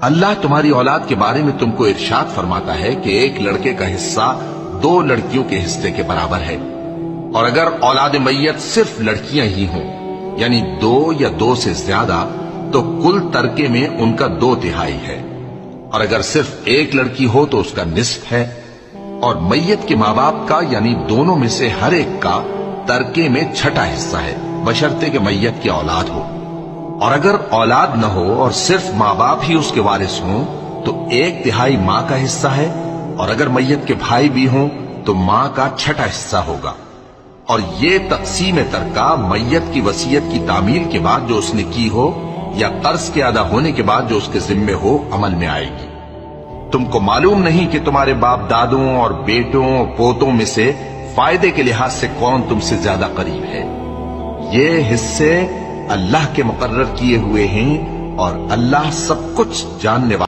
اللہ تمہاری اولاد کے بارے میں تم کو ارشاد فرماتا ہے کہ ایک لڑکے کا حصہ 2 لڑکیوں کے حصے کے برابر ہے، اور اگر اولاد میت صرف لڑکیاں ہی ہوں یعنی 2 یا 2 سے زیادہ تو کل ترکے میں ان کا 2/3 ہے، اور اگر صرف ایک لڑکی ہو تو اس کا نصف ہے، اور میت کے ماں باپ کا یعنی دونوں میں سے ہر ایک کا ترکے میں 6واں حصہ ہے، بشرطے کہ میت کی اولاد ہو، اور اگر اولاد نہ ہو اور صرف ماں باپ ہی اس کے وارث ہوں تو 1/3 ماں کا حصہ ہے، اور اگر میت کے بھائی بھی ہوں تو ماں کا 6واں حصہ ہوگا۔ اور یہ تقسیم ترکہ میت کی وصیت کی تعمیل کے بعد جو اس نے کی ہو یا قرض کے ادا ہونے کے بعد جو اس کے ذمے ہو عمل میں آئے گی۔ تم کو معلوم نہیں کہ تمہارے باپ دادوں اور بیٹوں اور پوتوں میں سے فائدے کے لحاظ سے کون تم سے زیادہ قریب ہے؟ یہ حصے اللہ کے مقرر کیے ہوئے ہیں اور اللہ سب کچھ جاننے والا